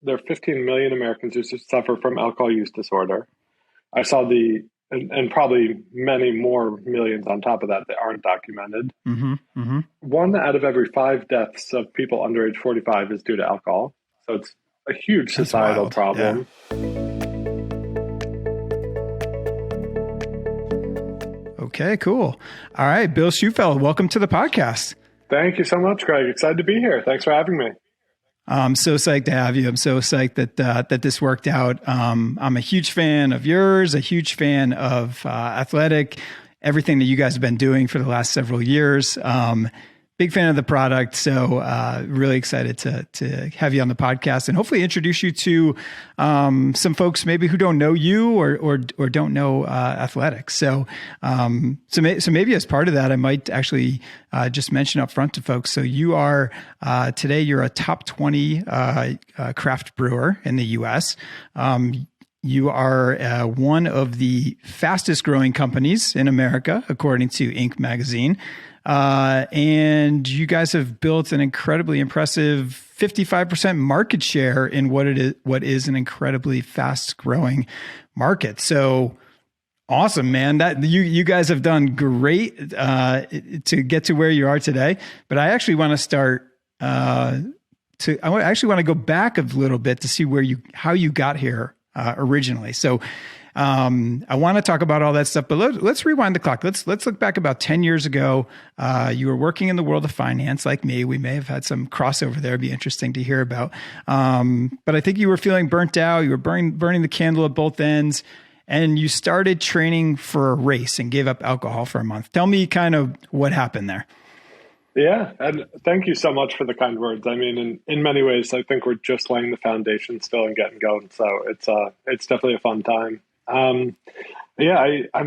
there are 15 million Americans who suffer from alcohol use disorder. I saw and probably many more millions on top of that aren't documented. Mm-hmm. Mm-hmm. One out of every five deaths of people under age 45 is due to alcohol. So it's a huge That's societal wild. problem. Yeah. Okay, cool. All right, Bill Shufelt, welcome to the podcast. Thank you so much, Greg. Excited to be here. Thanks for having me. I'm so psyched to have you. I'm so psyched that this worked out. I'm a huge fan of yours, a huge fan of Athletic, everything that you guys have been doing for the last several years. Big fan of the product. So really excited to have you on the podcast and hopefully introduce you to some folks maybe who don't know you or don't know athletics. So maybe as part of that, I might actually just mention up front to folks. So you are today you're a top 20 craft brewer in the U.S. You are one of the fastest growing companies in America, according to Inc. magazine. And you guys have built an incredibly impressive 55% market share in what is an incredibly fast growing market. So awesome, man. That you guys have done great, to get to where you are today. But I actually want to start, I actually want to go back a little bit to see how you got here, originally. So, I want to talk about all that stuff, but let's rewind the clock. Let's look back about 10 years ago. You were working in the world of finance like me. We may have had some crossover there. It'd be interesting to hear about. But I think you were feeling burnt out. You were burning the candle at both ends, and you started training for a race and gave up alcohol for a month. Tell me kind of what happened there. Yeah, and thank you so much for the kind words. I mean, in many ways, I think we're just laying the foundation still and getting going. So it's definitely a fun time. I'm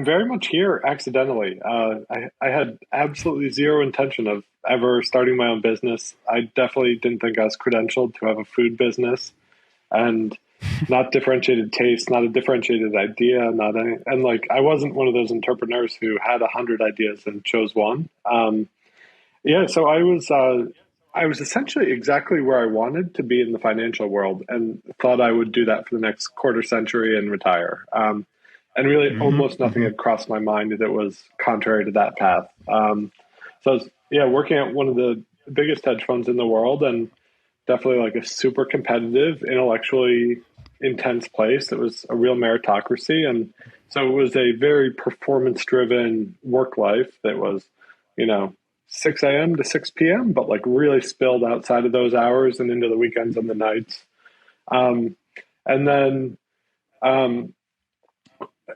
very much here accidentally. I had absolutely zero intention of ever starting my own business. I definitely didn't think I was credentialed to have a food business, and not differentiated taste, not a differentiated idea, I wasn't one of those entrepreneurs who had 100 ideas and chose one. So I was essentially exactly where I wanted to be in the financial world and thought I would do that for the next quarter century and retire. And really almost nothing had crossed my mind that was contrary to that path. So I was, working at one of the biggest hedge funds in the world, and definitely like a super competitive, intellectually intense place. It was a real meritocracy. And so it was a very performance driven work life that was, 6 a.m. to 6 p.m., but like really spilled outside of those hours and into the weekends and the nights. And then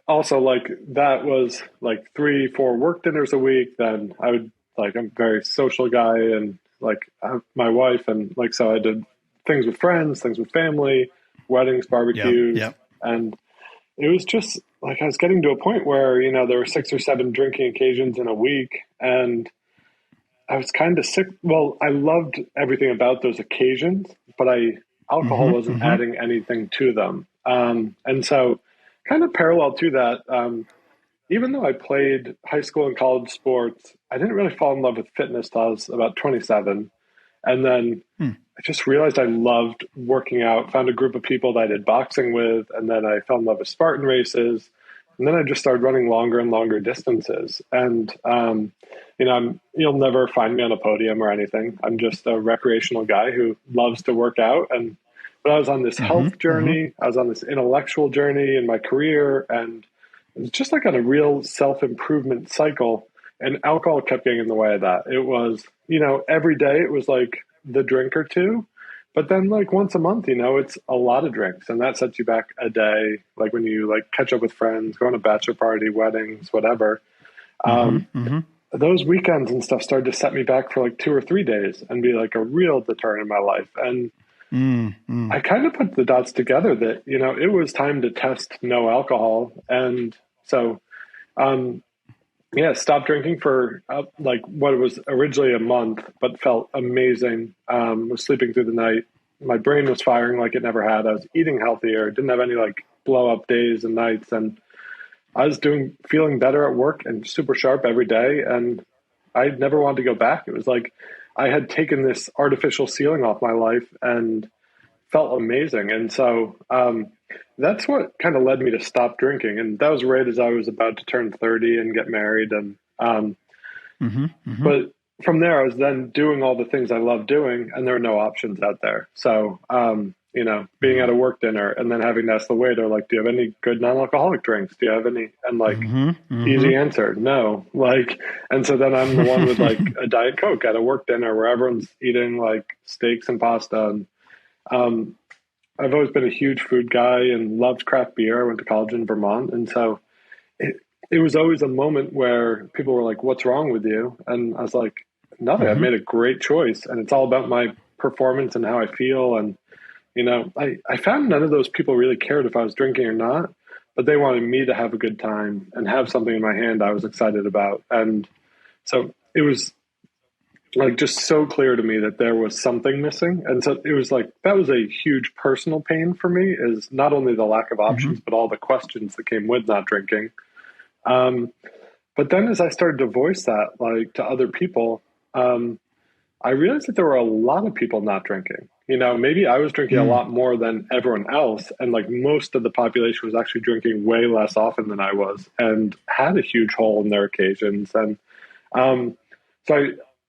also like that was like 3-4 work dinners a week. Then I'm a very social guy, and like I have my wife, and like, so I did things with friends, things with family, weddings, barbecues. Yep. And it was just like, I was getting to a point where, there were 6 or 7 drinking occasions in a week, and I was kind of sick. Well, I loved everything about those occasions, but alcohol wasn't adding anything to them. And so kind of parallel to that, even though I played high school and college sports, I didn't really fall in love with fitness till I was about 27. And then I just realized I loved working out, found a group of people that I did boxing with, and then I fell in love with Spartan races. And then I just started running longer and longer distances. And, you'll never find me on a podium or anything. I'm just a recreational guy who loves to work out. But I was on this health journey. I was on this intellectual journey in my career. And it was just like on a real self-improvement cycle. And alcohol kept getting in the way of that. It was, every day it was like the drink or two. But then like once a month, it's a lot of drinks, and that sets you back a day. Like when you like catch up with friends, go on a bachelor party, weddings, whatever. Those weekends and stuff started to set me back for like 2 or 3 days and be like a real deterrent in my life. And I kind of put the dots together that, it was time to test no alcohol. And so, stopped drinking for like what was originally a month, but felt amazing. Was sleeping through the night. My brain was firing like it never had. I was eating healthier, didn't have any like blow up days and nights. And I was feeling better at work and super sharp every day. And I never wanted to go back. It was like I had taken this artificial ceiling off my life and felt amazing. And so that's what kind of led me to stop drinking. And that was right as I was about to turn 30 and get married. And Mm-hmm. Mm-hmm. but from there, I was then doing all the things I love doing, and there were no options out there. So, being at a work dinner and then having to ask the waiter, like, do you have any good non-alcoholic drinks? Do you have any? And like, Mm-hmm. Mm-hmm. easy answer, no. Like, and so then I'm the one with like a Diet Coke at a work dinner where everyone's eating like steaks and pasta. And I've always been a huge food guy and loved craft beer. I went to college in Vermont. And so it was always a moment where people were like, what's wrong with you? And I was like, nothing. I've Mm-hmm. made a great choice. And it's all about my performance and how I feel. And, I found none of those people really cared if I was drinking or not, but they wanted me to have a good time and have something in my hand I was excited about. And so it was like just so clear to me that there was something missing. And so it was like, that was a huge personal pain for me, is not only the lack of Mm-hmm. options, but all the questions that came with not drinking. But then as I started to voice that like to other people, I realized that there were a lot of people not drinking. Maybe I was drinking a lot more than everyone else. And like most of the population was actually drinking way less often than I was and had a huge hole in their occasions. And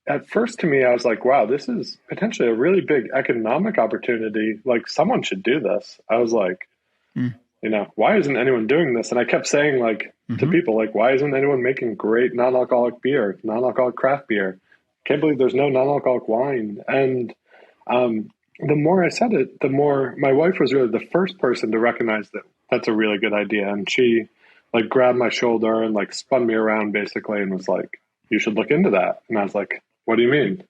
at first to me, I was like, wow, this is potentially a really big economic opportunity. Like someone should do this. I was like, why isn't anyone doing this? And I kept saying like to people, like, why isn't anyone making great non-alcoholic beer, non-alcoholic craft beer? Can't believe there's no non-alcoholic wine. And the more I said it, the more my wife was really the first person to recognize that that's a really good idea. And she like grabbed my shoulder and like spun me around basically and was like, you should look into that. And I was like, what do you mean?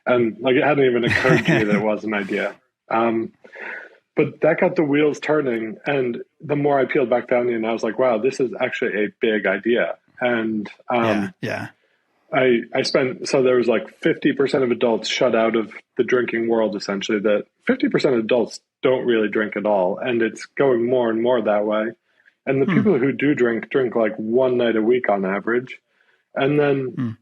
And like, it hadn't even occurred to me that it was an idea. But that got the wheels turning. And the more I peeled back the onion, I was like, wow, this is actually a big idea. And yeah. I spent, so there was like 50% of adults shut out of the drinking world, essentially, that 50% of adults don't really drink at all. And it's going more and more that way. And the people who do drink like one night a week on average. And then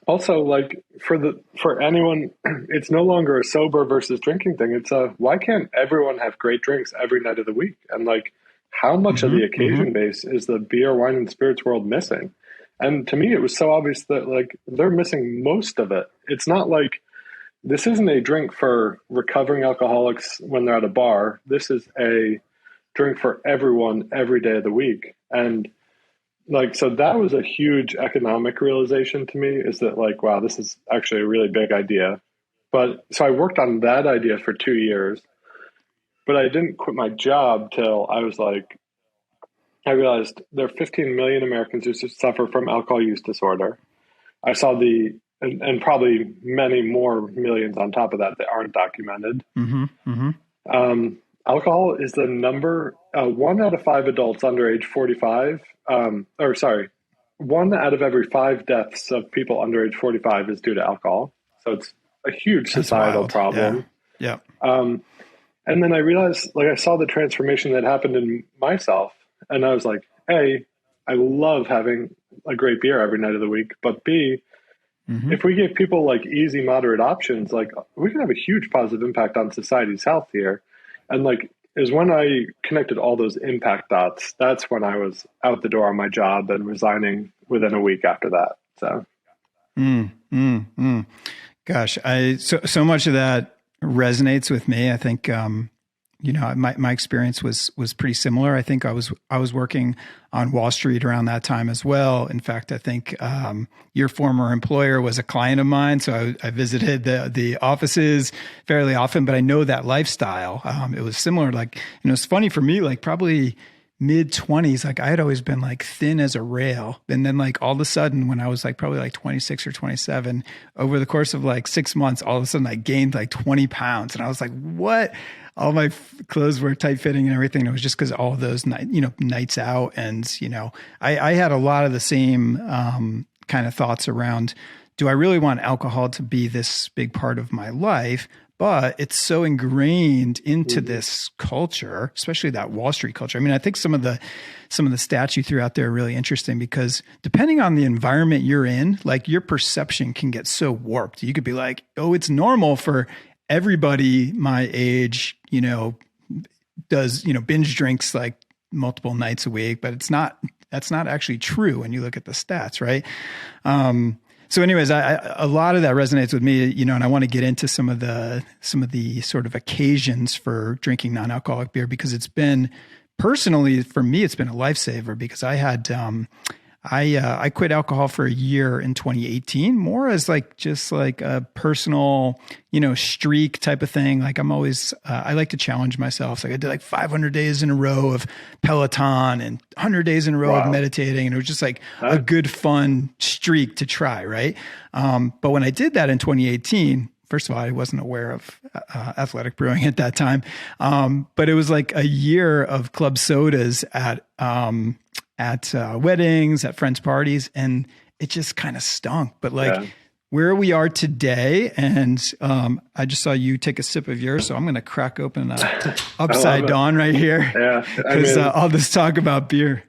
also like for anyone, it's no longer a sober versus drinking thing. It's why can't everyone have great drinks every night of the week? And like, how much of the occasion base is the beer, wine, and spirits world missing? And to me, it was so obvious that like they're missing most of it. It's not like this isn't a drink for recovering alcoholics when they're at a bar. This is a drink for everyone every day of the week. And like, so that was a huge economic realization to me, is that like, wow, this is actually a really big idea. But so I worked on that idea for 2 years, but I didn't quit my job till I was like, I realized there are 15 million Americans who suffer from alcohol use disorder. I saw and probably many more millions on top of that aren't documented. Alcohol is the number, 1 out of 5 adults under age 45, 1 out of every 5 deaths of people under age 45 is due to alcohol. So it's a huge societal problem. Yeah. And then I realized, like, I saw the transformation that happened in myself. And I was like, A, I love having a great beer every night of the week. But B, if we give people like easy, moderate options, like we can have a huge positive impact on society's health here. And like, is when I connected all those impact dots, that's when I was out the door on my job and resigning within a week after that. So. Gosh, so much of that resonates with me. I think, my experience was pretty similar. I think I was working on Wall Street around that time as well. In fact, I think your former employer was a client of mine, so I visited the offices fairly often. But I know that lifestyle. It was similar. Like, it's funny for me. Like probably mid-20s, like I had always been like thin as a rail. And then like all of a sudden when I was like probably like 26 or 27, over the course of like 6 months, all of a sudden I gained like 20 pounds. And I was like, what? All my clothes were tight fitting and everything. It was just because all of those nights out. And, I had a lot of the same kind of thoughts around, do I really want alcohol to be this big part of my life? But it's so ingrained into this culture, especially that Wall Street culture. I mean, I think some of the stats you threw out there are really interesting because depending on the environment you're in, like your perception can get so warped. You could be like, oh, it's normal for everybody my age, does, binge drinks like multiple nights a week, but that's not actually true when you look at the stats, right? So anyways, a lot of that resonates with me, and I want to get into some of the sort of occasions for drinking non-alcoholic beer, because it's been, personally for me, it's been a lifesaver, because I had, I quit alcohol for a year in 2018, more as just a personal, streak type of thing. Like I'm always, I like to challenge myself. So I did 500 days in a row of Peloton and 100 days in a row of meditating. And it was just a good, fun streak to try. Right. But when I did that in 2018, first of all, I wasn't aware of athletic brewing at that time. But it was a year of club sodas at weddings, at friends' parties, and it just kind of stunk. But where we are today, and I just saw you take a sip of yours, so I'm going to crack open a Upside Dawn right here. Yeah, because all this talk about beer.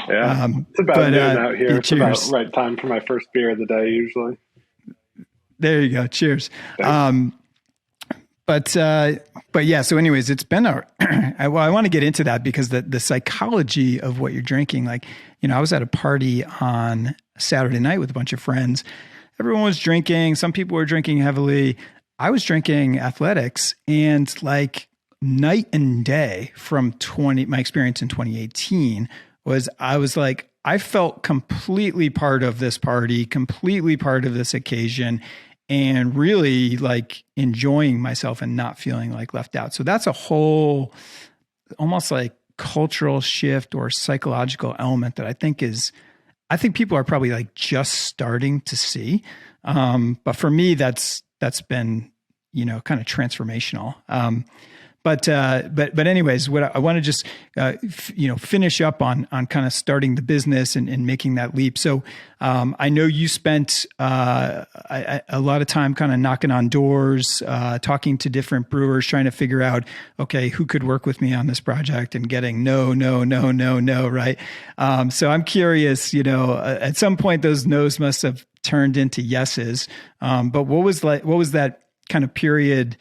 Yeah, it's about noon out here. It's about right time for my first beer of the day, usually. There you go. Cheers. But yeah, so anyways, it's been I want to get into that, because the psychology of what you're drinking, I was at a party on Saturday night with a bunch of friends. Everyone was drinking. Some people were drinking heavily. I was drinking athletics, and night and day from my experience in 2018 was I felt completely part of this party, completely part of this occasion, and really enjoying myself and not feeling left out. So that's a whole almost cultural shift or psychological element that I think people are probably just starting to see. But for me, that's been, kind of transformational. But anyways, what I want to just, finish up on kind of starting the business and making that leap. So, I know you spent, a lot of time kind of knocking on doors, talking to different brewers, trying to figure out, okay, who could work with me on this project, and getting no, right? So I'm curious, at some point those no's must have turned into yeses. But what was that kind of period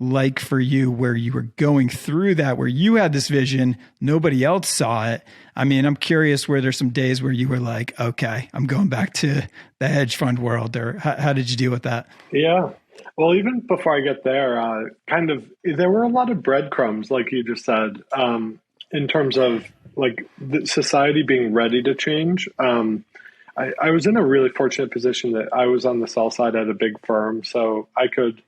like for you, where you were going through that, where you had this vision, nobody else saw it? I mean, I'm curious, were there some days where you were like, okay, I'm going back to the hedge fund world, or how did you deal with that? Yeah. Well, even before I get there, there were a lot of breadcrumbs, like you just said, in terms of the society being ready to change. I was in a really fortunate position that I was on the sell side at a big firm, so I could,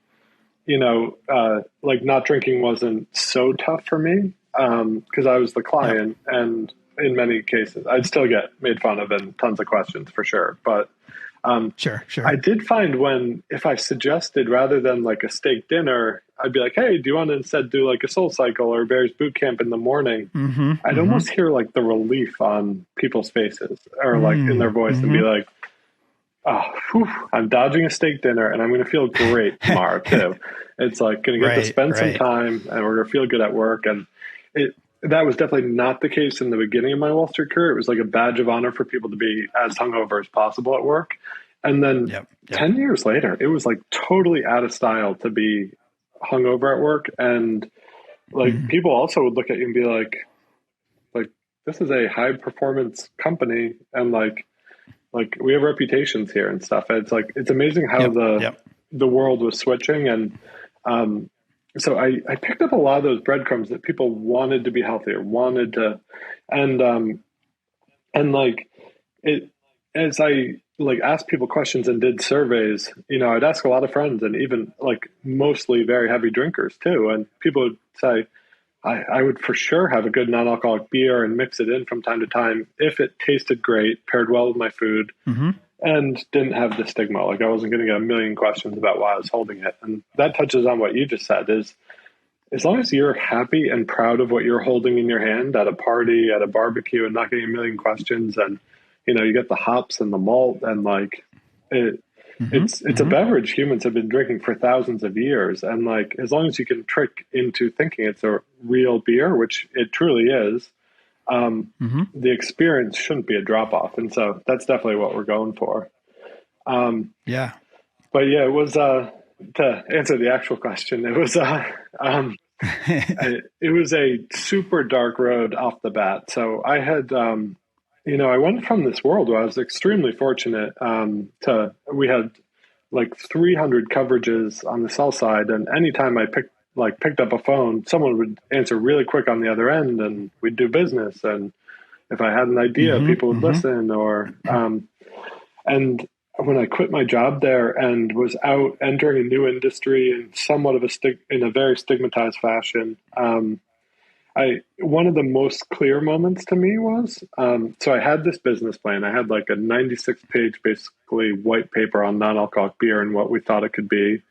not drinking wasn't so tough for me, because I was the client, and in many cases I'd still get made fun of and tons of questions for sure. But sure. I did find if I suggested, rather than a steak dinner, I'd be like, hey, do you want to instead do a soul cycle or Barry's boot camp in the morning? I'd almost hear the relief on people's faces, or in their voice, and be like, oh, whew, I'm dodging a steak dinner, and I'm going to feel great tomorrow too. It's going to get to spend some time, and we're going to feel good at work. And that was definitely not the case in the beginning of my Wall Street career. It was a badge of honor for people to be as hungover as possible at work. And then 10 years later, it was totally out of style to be hungover at work. And people also would look at you and be like, this is a high performance company, and we have reputations here and stuff. And it's amazing how the world was switching. And so I picked up a lot of those breadcrumbs that people wanted to be healthier, wanted to, and as I asked people questions and did surveys, I'd ask a lot of friends, and even mostly very heavy drinkers too. And people would say, I would for sure have a good non-alcoholic beer and mix it in from time to time if it tasted great, paired well with my food, and didn't have the stigma. I wasn't going to get a million questions about why I was holding it. And that touches on what you just said, is as long as you're happy and proud of what you're holding in your hand at a party, at a barbecue, and not getting a million questions, and you get the hops and the malt, and it's a beverage humans have been drinking for thousands of years. And as long as you can trick into thinking it's a real beer, which it truly is, the experience shouldn't be a drop off. And so that's definitely what we're going for. But yeah, it was, to answer the actual question, um, it was a super dark road off the bat. So I had, I went from this world where I was extremely fortunate we had like 300 coverages on the sell side, and anytime I picked up a phone, someone would answer really quick on the other end, and we'd do business. And if I had an idea, people would listen. And when I quit my job there and was out entering a new industry in somewhat of in a very stigmatized fashion, one of the most clear moments to me was, so I had this business plan. I had like a 96-page, basically white paper on non-alcoholic beer and what we thought it could be.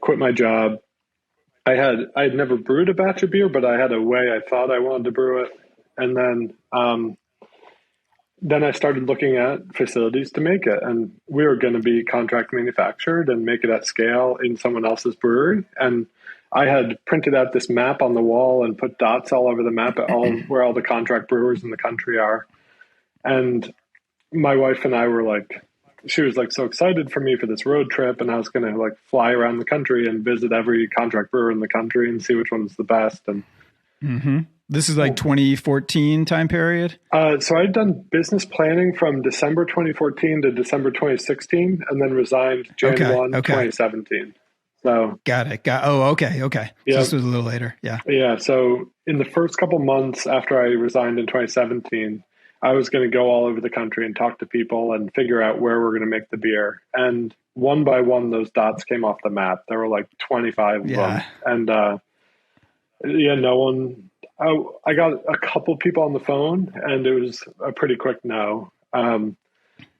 Quit my job. I had never brewed a batch of beer, but I had a way I thought I wanted to brew it. And then I started looking at facilities to make it, and we were going to be contract manufactured and make it at scale in someone else's brewery. And I had printed out this map on the wall and put dots all over the map at where all the contract brewers in the country are. And my wife and I were like, she was like so excited for me for this road trip, and I was going to like fly around the country and visit every contract brewer in the country and see which one was the best. And this is like 2014 time period. So I'd done business planning from December 2014 to December 2016, and then resigned January 1, 2017. So got it. Okay. Yeah. So this was a little later. Yeah. Yeah. So in the first couple months after I resigned in 2017, I was going to go all over the country and talk to people and figure out where we're going to make the beer. And one by one, those dots came off the map. There were like 25 of them. And no one. I got a couple people on the phone, and it was a pretty quick no.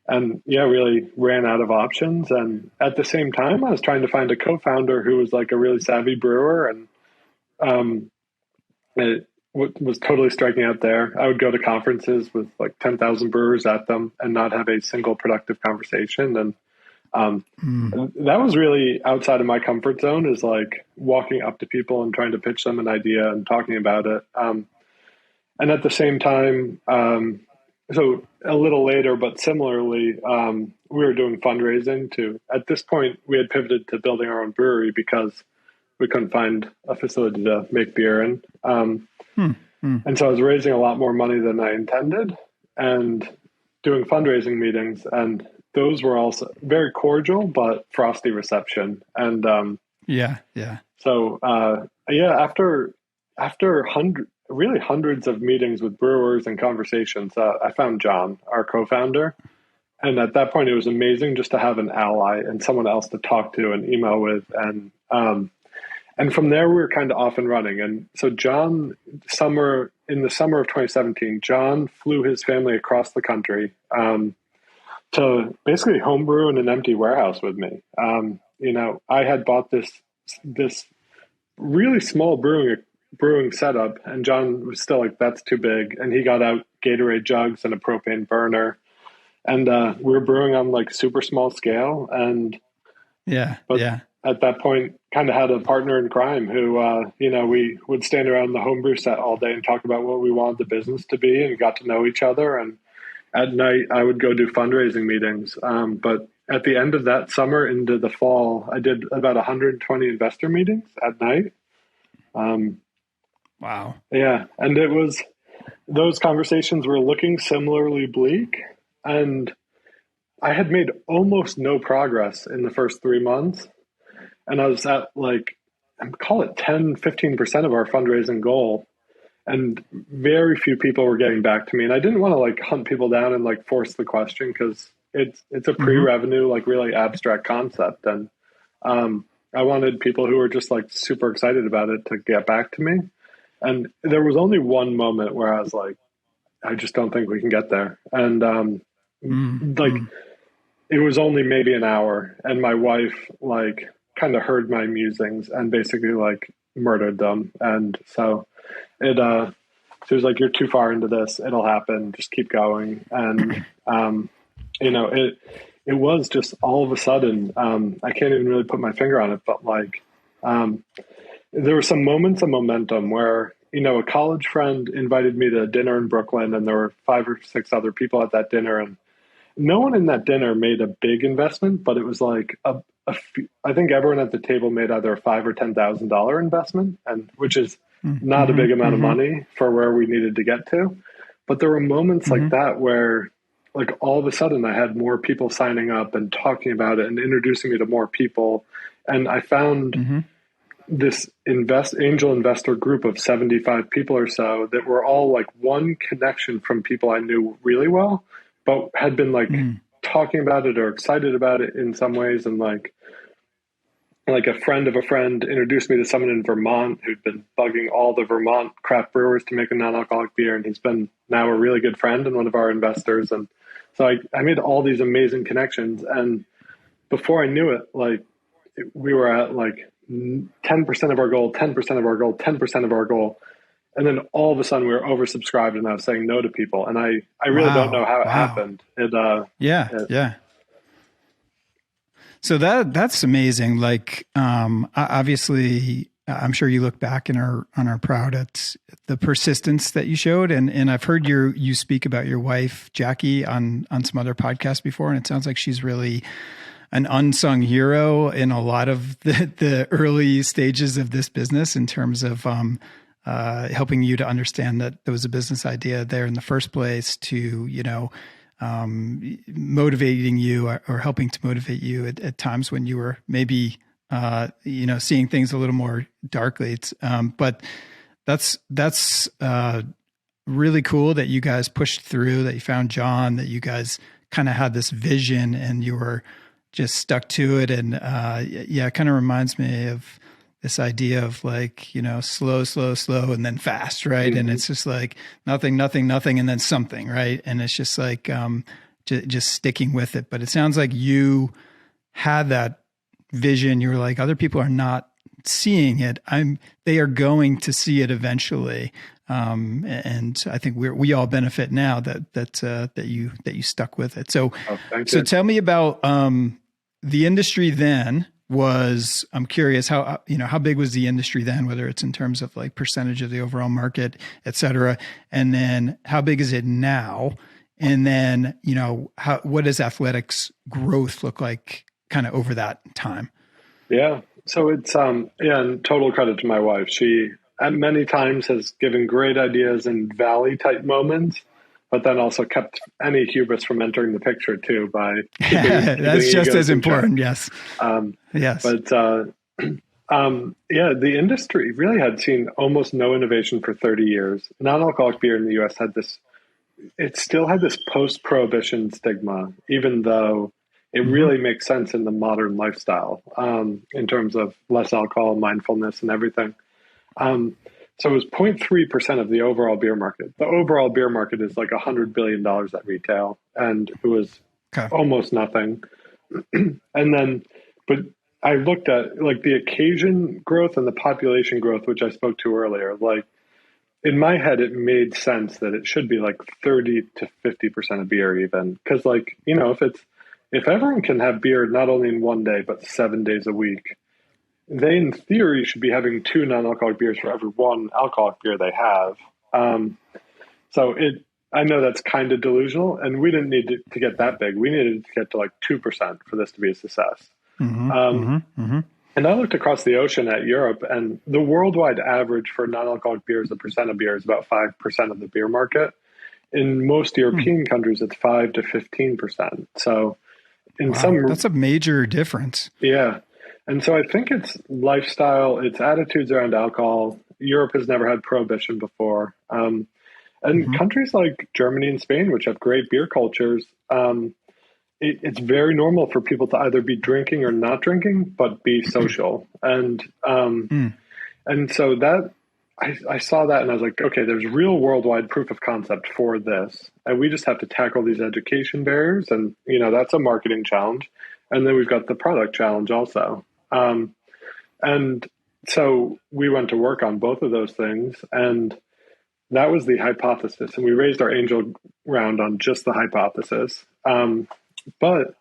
Really ran out of options. And at the same time, I was trying to find a co-founder who was like a really savvy brewer, and it was totally striking out there. I would go to conferences with like 10,000 brewers at them and not have a single productive conversation. And that was really outside of my comfort zone, is like walking up to people and trying to pitch them an idea and talking about it. And at the same time, so a little later, but similarly, we were doing fundraising too. At this point, we had pivoted to building our own brewery because we couldn't find a facility to make beer in. And so I was raising a lot more money than I intended and doing fundraising meetings. And those were also very cordial, but frosty reception. And So after hundreds of meetings with brewers and conversations, I found John, our co-founder. And at that point, it was amazing just to have an ally and someone else to talk to and email with. And from there, we were kind of off and running. And so in the summer of 2017, John flew his family across the country to basically homebrew in an empty warehouse with me. I had bought this really small brewing setup, and John was still like, that's too big. And he got out Gatorade jugs and a propane burner. And we were brewing on like super small scale. And at that point, kind of had a partner in crime who, we would stand around the homebrew set all day and talk about what we wanted the business to be, and got to know each other. And at night, I would go do fundraising meetings. But at the end of that summer into the fall, I did about 120 investor meetings at night. Wow. Yeah. And those conversations were looking similarly bleak. And I had made almost no progress in the first 3 months. And I was at call it 10, 15% of our fundraising goal. And very few people were getting back to me. And I didn't want to hunt people down and force the question, because it's a pre-revenue, really abstract concept. And I wanted people who were just super excited about it to get back to me. And there was only one moment where I was like, I just don't think we can get there. And it was only maybe an hour, and my wife kind of heard my musings and basically murdered them. And so she was like, you're too far into this. It'll happen. Just keep going. And, it was just all of a sudden, I can't even really put my finger on it, but there were some moments of momentum where, a college friend invited me to dinner in Brooklyn, and there were 5 or 6 other people at that dinner, and no one in that dinner made a big investment, but it was I think everyone at the table made either a $5,000 or $10,000 investment, and which is not a Mm-hmm, big amount of mm-hmm, money for where we needed to get to. But there were moments like mm-hmm, that where, like, all of a sudden I had more people signing up and talking about it and introducing me to more people. And I found mm-hmm. this angel investor group of 75 people or so that were all like one connection from people I knew really well, but had been like Mm. talking about it or excited about it in some ways. And like a friend of a friend introduced me to someone in Vermont who'd been bugging all the Vermont craft brewers to make a non-alcoholic beer. And he's been now a really good friend and one of our investors. And so I made all these amazing connections. And before I knew it, like we were at like 10% of our goal, 10% of our goal, 10% of our goal. And then all of a sudden we were oversubscribed and I was saying no to people. And I really don't know Wow. how it Wow. happened. Yeah. Yeah. So that's amazing. Like, obviously, I'm sure you look back and are proud at the persistence that you showed. And I've heard you speak about your wife, Jackie, on some other podcasts before. And it sounds like she's really an unsung hero in a lot of the early stages of this business in terms of, helping you to understand that there was a business idea there in the first place to, motivating you or helping to motivate you at times when you were maybe, seeing things a little more darkly. But that's really cool that you guys pushed through, that you found John, that you guys kind of had this vision and you were just stuck to it. And, it kind of reminds me of this idea of like, slow, slow, slow, and then fast. Right. And it's just like nothing, nothing, nothing, and then something. Right. And it's just like, just sticking with it. But it sounds like you had that vision. You were like, other people are not seeing it. They are going to see it eventually. And I think we all benefit now that you stuck with it. So tell me about, the industry then. I'm curious how big was the industry then, whether it's in terms of like percentage of the overall market, et cetera. And then how big is it now? And then, what does athletics growth look like kind of over that time? Yeah. So it's, and total credit to my wife. She at many times has given great ideas in valley type moments, but then also kept any hubris from entering the picture too by keeping that's just as important. Yes. Yes. But the industry really had seen almost no innovation for 30 years. Non-alcoholic beer in the US it still had this post-prohibition stigma, even though it really makes sense in the modern lifestyle, in terms of less alcohol, mindfulness, and everything. So it was 0.3% of the overall beer market. The overall beer market is like $100 billion at retail, and it was almost nothing. But I looked at like the occasion growth and the population growth, which I spoke to earlier. Like in my head, it made sense that it should be like 30 to 50% of beer, even because, like, if everyone can have beer not only in one day but 7 days a week, they, in theory, should be having 2 non-alcoholic beers for every 1 alcoholic beer they have. I know that's kind of delusional, and we didn't need to get that big. We needed to get to like 2% for this to be a success. And I looked across the ocean at Europe, and the worldwide average for non-alcoholic beer as a percent of beer is about 5% of the beer market. In most European countries, it's 5 to 15%. So that's a major difference. Yeah. And so I think it's lifestyle, it's attitudes around alcohol. Europe has never had prohibition before. Countries like Germany and Spain, which have great beer cultures, it's very normal for people to either be drinking or not drinking, but be social. And so that I saw that and I was like, okay, there's real worldwide proof of concept for this. And we just have to tackle these education barriers. And, that's a marketing challenge. And then we've got the product challenge also. And so we went to work on both of those things. And that was the hypothesis. And we raised our angel round on just the hypothesis. But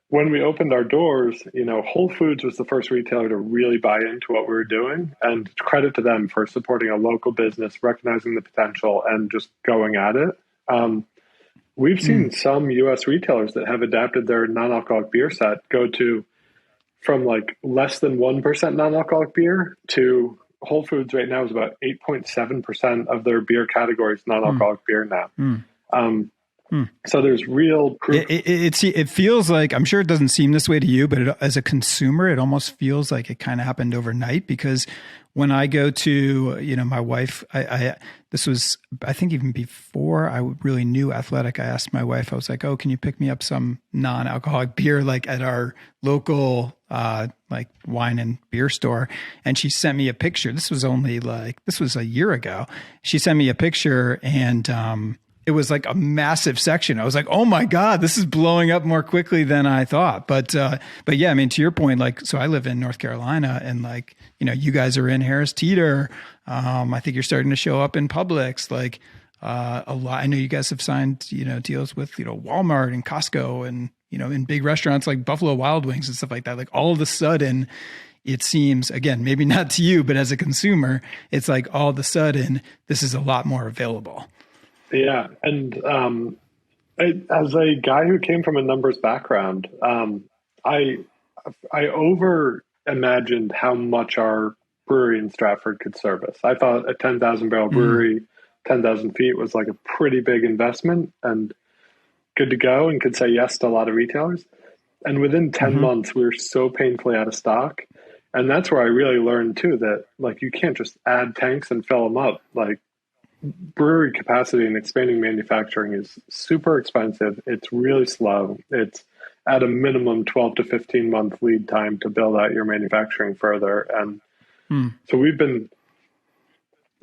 when we opened our doors, Whole Foods was the first retailer to really buy into what we were doing, and credit to them for supporting a local business, recognizing the potential and just going at it. We've seen some U.S. retailers that have adapted their non-alcoholic beer set go to from like less than 1% non-alcoholic beer to Whole Foods right now is about 8.7% of their beer categories non-alcoholic beer now. Um, So there's real proof. It feels like, I'm sure it doesn't seem this way to you, but as a consumer, it almost feels like it kind of happened overnight, because when I go to, my wife, this was, I think even before I really knew Athletic, I asked my wife, I was like, oh, can you pick me up some non-alcoholic beer, like at our local, like wine and beer store. And she sent me a picture. This was a year ago. She sent me a picture, and, it was like a massive section. I was like, oh my God, this is blowing up more quickly than I thought. But yeah, I mean, to your point, like, so I live in North Carolina, and like, you guys are in Harris Teeter. I think you're starting to show up in Publix, like, a lot. I know you guys have signed, deals with, Walmart and Costco, and, in big restaurants like Buffalo Wild Wings and stuff like that. Like, all of a sudden, it seems, again, maybe not to you, but as a consumer, it's like all of a sudden this is a lot more available. Yeah. And as a guy who came from a numbers background, I over imagined how much our brewery in Stratford could service. I thought a 10,000 barrel brewery, 10,000 feet was like a pretty big investment and good to go, and could say yes to a lot of retailers. And within 10 months, we were so painfully out of stock. And that's where I really learned too, that like, you can't just add tanks and fill them up. Like, brewery capacity and expanding manufacturing is super expensive. It's really slow. It's at a minimum 12 to 15 month lead time to build out your manufacturing further. And so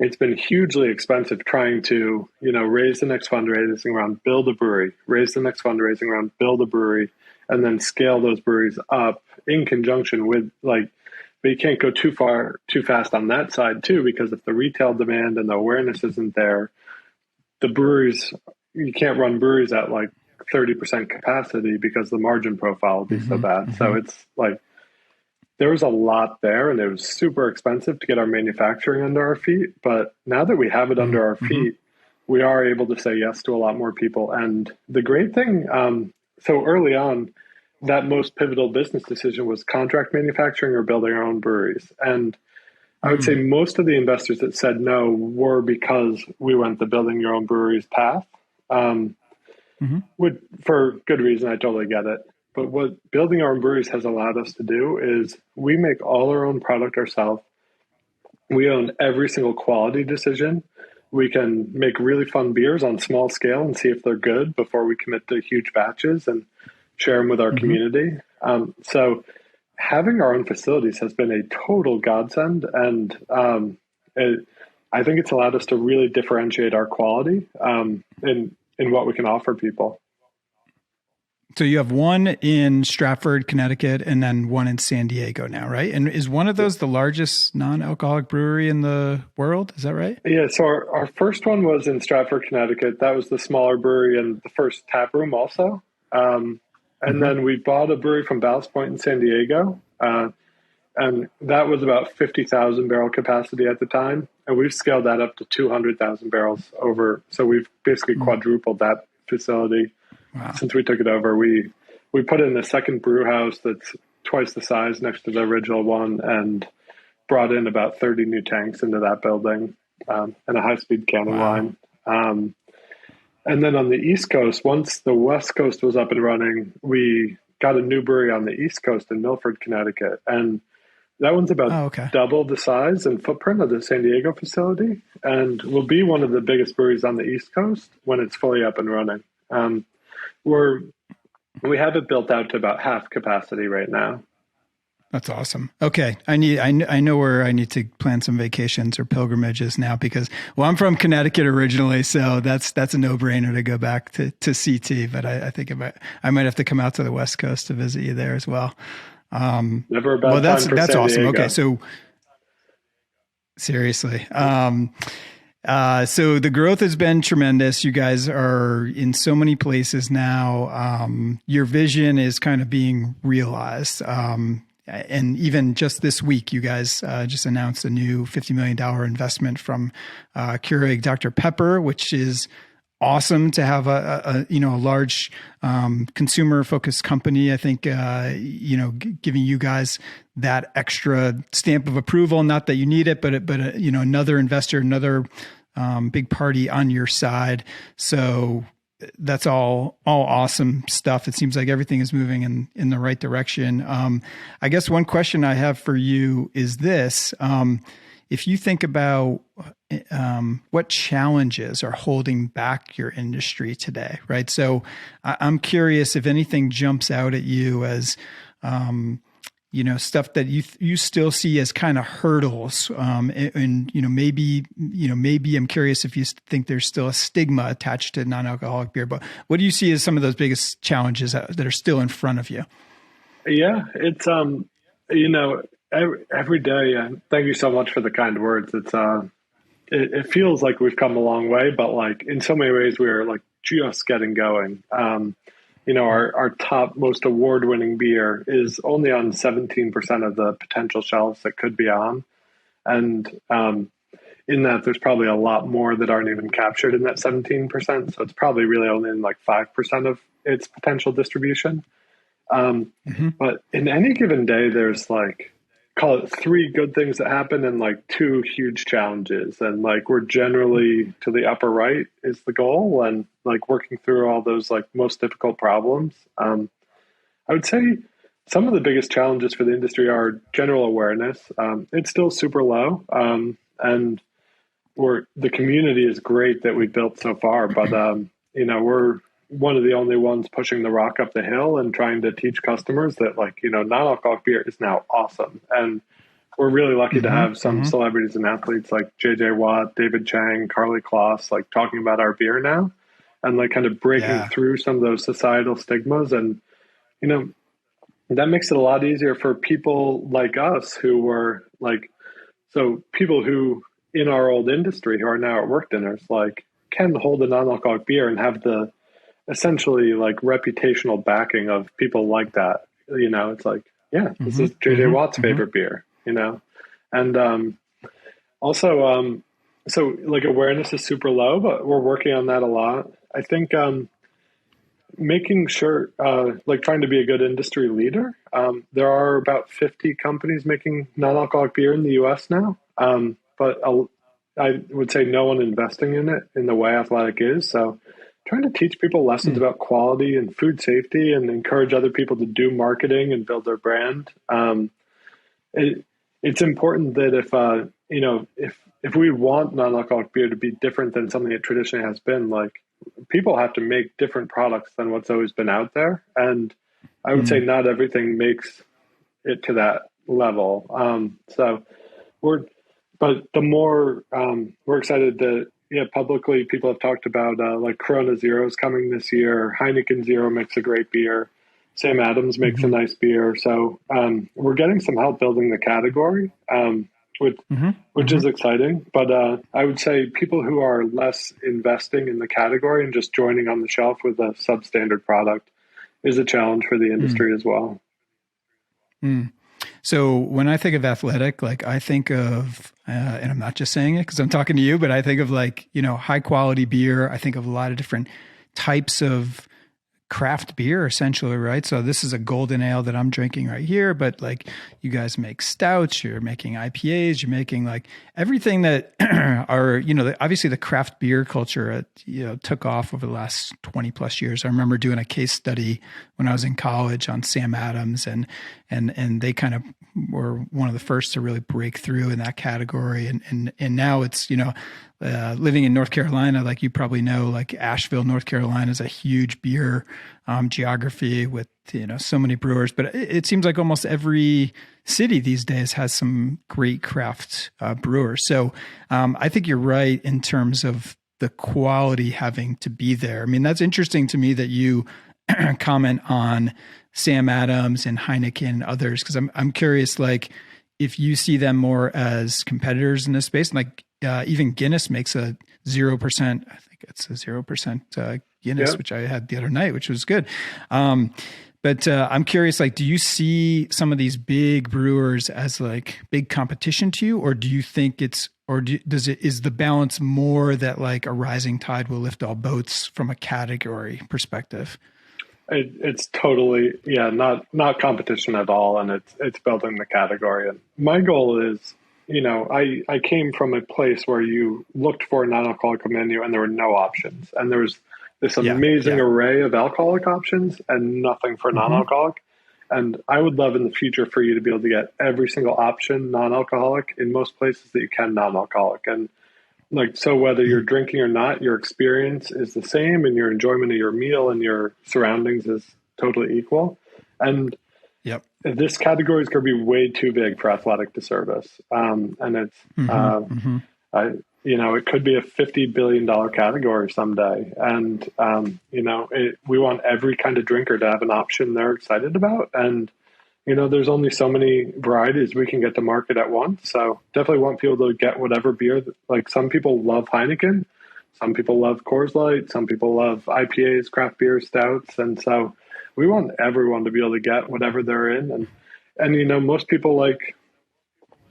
it's been hugely expensive trying to, raise the next fundraising round, build a brewery, raise the next fundraising round, build a brewery, and then scale those breweries up in conjunction with but you can't go too fast on that side too, because if the retail demand and the awareness isn't there, you can't run breweries at like 30% capacity because the margin profile will be so bad. So it's like, there was a lot there, and it was super expensive to get our manufacturing under our feet. But now that we have it under our feet, we are able to say yes to a lot more people. And the great thing, so early on, that most pivotal business decision was contract manufacturing or building our own breweries. And I would say most of the investors that said no were because we went the building your own breweries path. For good reason, I totally get it. But what building our own breweries has allowed us to do is we make all our own product ourselves. We own every single quality decision. We can make really fun beers on small scale and see if they're good before we commit to huge batches and share them with our community. So having our own facilities has been a total godsend. And I think it's allowed us to really differentiate our quality in what we can offer people. So you have one in Stratford, Connecticut, and then one in San Diego now, right? And is one of those the largest non-alcoholic brewery in the world? Is that right? Yeah. So our first one was in Stratford, Connecticut. That was the smaller brewery and the first tap room also. And then we bought a brewery from Ballast Point in San Diego. And that was about 50,000 barrel capacity at the time. And we've scaled that up to 200,000 barrels over. So we've basically quadrupled that facility. Wow. Since we took it over. We put in a second brew house that's twice the size next to the original one, and brought in about 30 new tanks into that building, and a high-speed canning line. And then on the East Coast, once the West Coast was up and running, we got a new brewery on the East Coast in Milford, Connecticut. And that one's about double the size and footprint of the San Diego facility, and will be one of the biggest breweries on the East Coast when it's fully up and running. We have it built out to about half capacity right now. That's awesome. Okay. I know where I need to plan some vacations or pilgrimages now, because, well, I'm from Connecticut originally, so that's a no-brainer to go back to CT, but I think I might have to come out to the West Coast to visit you there as well. Never a bad time for that's San awesome. Diego. Okay. So seriously. So the growth has been tremendous. You guys are in so many places now. Your vision is kind of being realized. And even just this week, you guys just announced a new $50 million investment from Keurig Dr. Pepper, which is awesome to have a large consumer focused company. I think giving you guys that extra stamp of approval. Not that you need it, but another investor, another big party on your side. So that's all awesome stuff. It seems like everything is moving in the right direction. I guess one question I have for you is this. If you think about what challenges are holding back your industry today, right? So I'm curious if anything jumps out at you as, stuff that you still see as kind of hurdles. Maybe I'm curious if you think there's still a stigma attached to non-alcoholic beer, but what do you see as some of those biggest challenges that are still in front of you? Yeah, it's, every day. Thank you so much for the kind words. It's, it feels like we've come a long way, but like in so many ways we're like just getting going. Our top most award-winning beer is only on 17% of the potential shelves that could be on. And in that, there's probably a lot more that aren't even captured in that 17%. So it's probably really only in like 5% of its potential distribution. But in any given day, there's like, call it 3 good things that happen and like 2 huge challenges. And like we're generally to the upper right is the goal, and like working through all those like most difficult problems. I would say some of the biggest challenges for the industry are general awareness. It's still super low. And the community is great that we built so far, but we're one of the only ones pushing the rock up the hill and trying to teach customers that non-alcoholic beer is now awesome. And we're really lucky to have some celebrities and athletes like JJ Watt, David Chang, Carly Kloss, like talking about our beer now and like kind of breaking through some of those societal stigmas. And, that makes it a lot easier for people like us who were people who in our old industry who are now at work dinners, like can hold a non-alcoholic beer and have the essentially like reputational backing of people like that. It's like, this is JJ Watt's favorite beer, and also so like awareness is super low, but we're working on that a lot. I think making sure like trying to be a good industry leader. There are about 50 companies making non-alcoholic beer in the US now, but I would say no one investing in it in the way Athletic is. So trying to teach people lessons about quality and food safety and encourage other people to do marketing and build their brand. It's important that if we want non-alcoholic beer to be different than something it traditionally has been, like people have to make different products than what's always been out there. And I would say not everything makes it to that level. But the more we're excited that publicly people have talked about like Corona Zero is coming this year. Heineken Zero makes a great beer. Sam Adams makes a nice beer. So we're getting some help building the category, which is exciting. But I would say people who are less investing in the category and just joining on the shelf with a substandard product is a challenge for the industry as well. So when I think of Athletic, like I think of, and I'm not just saying it because I'm talking to you, but I think of like, high quality beer. I think of a lot of different types of craft beer essentially, right? So this is a golden ale that I'm drinking right here, but like you guys make stouts, you're making IPAs, you're making like everything that are, obviously the craft beer culture, took off over the last 20 plus years. I remember doing a case study when I was in college on Sam Adams and they kind of were one of the first to really break through in that category. And now it's, living in North Carolina, like you probably know, like Asheville, North Carolina is a huge beer geography with, so many brewers, but it seems like almost every city these days has some great craft brewers. So I think you're right in terms of the quality having to be there. I mean, that's interesting to me that you comment on Sam Adams and Heineken and others, because I'm curious, like if you see them more as competitors in this space, like even Guinness makes a 0%, I think it's a 0% Guinness, which I had the other night, which was good. But I'm curious, like, do you see some of these big brewers as like big competition to you, or do you think is the balance more that like a rising tide will lift all boats from a category perspective? It's totally, yeah, not competition at all, and it's building the category. And my goal is, I came from a place where you looked for a non-alcoholic menu and there were no options, and there was this Yeah, amazing yeah. array of alcoholic options and nothing for Hmm. non-alcoholic. And I would love in the future for you to be able to get every single option non-alcoholic in most places that you can non-alcoholic. And like, so whether you're drinking or not, your experience is the same and your enjoyment of your meal and your surroundings is totally equal. And Yep. this category is going to be way too big for athletic to service. And it's, Hmm. Hmm. I, it could be a $50 billion category someday. And, we want every kind of drinker to have an option they're excited about. And, there's only so many varieties we can get to market at once. So definitely want people to get whatever beer. Like, some people love Heineken, some people love Coors Light, some people love IPAs, craft beer, stouts. And so we want everyone to be able to get whatever they're in. And most people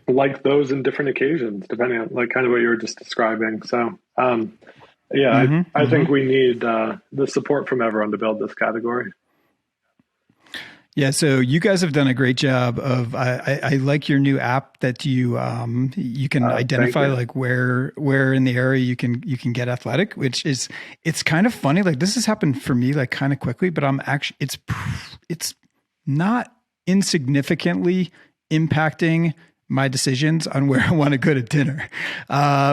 like those in different occasions, depending on like kind of what you were just describing. So, yeah, Hmm. I Hmm. think we need the support from everyone to build this category. Yeah, so you guys have done a great job of. I like your new app that you can Thank identify you. like where in the area you can get athletic, which is it's kind of funny. Like this has happened for me like kind of quickly, but I'm actually it's not insignificantly impacting my decisions on where I want to go to dinner,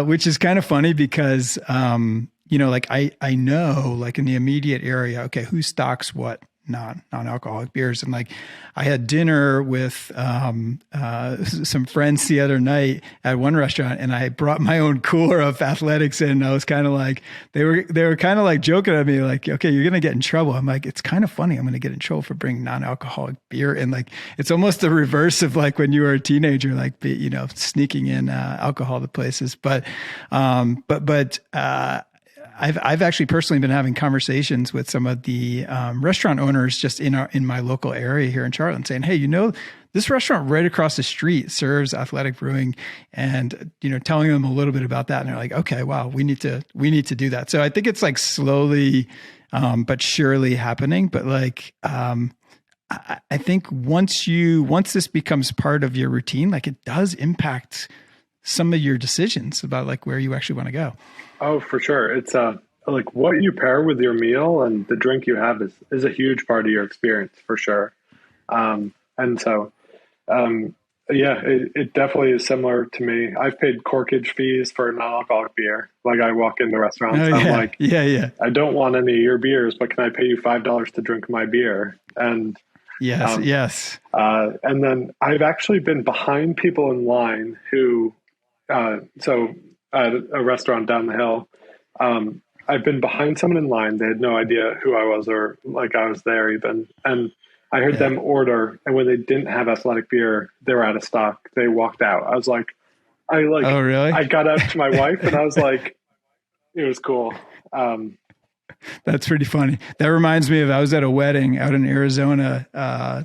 which is kind of funny because like I know like in the immediate area, okay, who stocks what non-alcoholic beers. And like I had dinner with some friends the other night at one restaurant, and I brought my own cooler of athletics in. And I was kind of like, they were kind of like joking at me like, okay, you're going to get in trouble. I'm like, it's kind of funny. I'm going to get in trouble for bringing non-alcoholic beer. And like, it's almost the reverse of like when you were a teenager, like, sneaking in alcohol to places. But I've actually personally been having conversations with some of the restaurant owners just in my local area here in Charlotte, saying, "Hey, this restaurant right across the street serves athletic brewing," and telling them a little bit about that, and they're like, "Okay, wow, we need to do that." So I think it's like slowly, but surely happening. But like, I think once this becomes part of your routine, like it does impact some of your decisions about like where you actually want to go. Oh, for sure. It's like what you pair with your meal and the drink you have is a huge part of your experience for sure. And so, yeah, it definitely is similar to me. I've paid corkage fees for non-alcoholic beer. Like, I walk into Oh restaurants and I'm yeah, like, yeah, yeah. I don't want any of your beers, but can I pay you $5 to drink my beer? Yes, Um, yes. and then I've actually been behind people in line who, so at a restaurant down the hill, I've been behind someone in line. They had no idea who I was or like I was there even. And I heard Yeah. them order, and when they didn't have athletic beer, they were out of stock. They walked out. I was like, Oh, really? I got out to my wife and I was like, it was cool. Um, That's pretty funny. That reminds me of I was at a wedding out in Arizona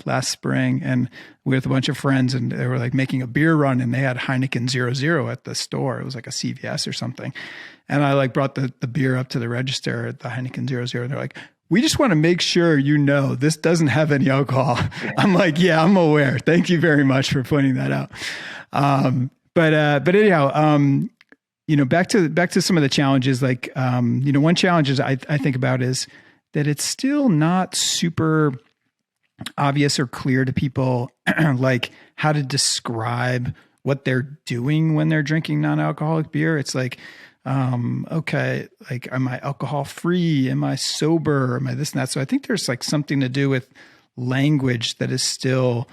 last spring, and with a bunch of friends, and they were like making a beer run, and they had Heineken 00 at the store. It was like a CVS or something, and I like brought the beer up to the register at the Heineken 00, and they're like, "We just want to make sure this doesn't have any alcohol." I'm like, "Yeah, I'm aware. Thank you very much for pointing that out." But anyhow, back to some of the challenges. Like, one challenge is I think about is that it's still not super obvious or clear to people, like how to describe what they're doing when they're drinking non-alcoholic beer. It's like, okay, like, am I alcohol free? Am I sober? Am I this and that? So I think there's like something to do with language that is still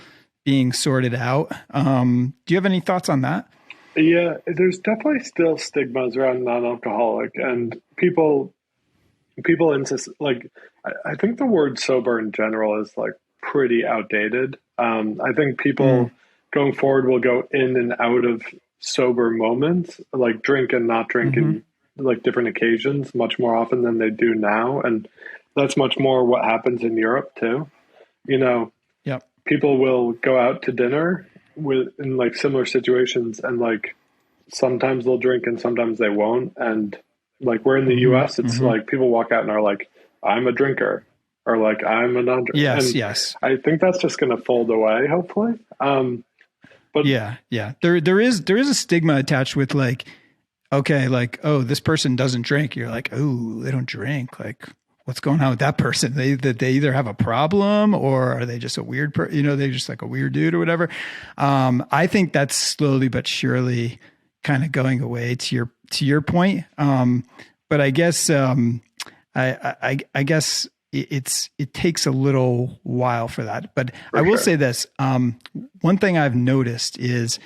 being sorted out. Do you have any thoughts on that? yeah, there's definitely still stigmas around non-alcoholic, and people insist like I think the word sober in general is like pretty outdated. I think Mm, people going forward will go in and out of sober moments, like drink and not drink mm-hmm, in like different occasions much more often than they do now. And that's much more what happens in Europe too. you know, Yep. people will go out to dinner in like similar situations, and like sometimes they'll drink and sometimes they won't. And like we're in the Mm-hmm. US, it's Mm-hmm. like people walk out and are like, I'm a drinker, or like I'm a non-drinker. Yes. And Yes. I think that's just going to fold away, hopefully. But Yeah. Yeah. There is a stigma attached with like, okay, like, oh, this person doesn't drink. You're like, oh, they don't drink. Like, what's going on with that person? They either have a problem or are they just a weird they're just like a weird dude or whatever. I think that's slowly but surely kind of going away to your point. But I guess I guess it takes a little while for that. But I will say this. One thing I've noticed is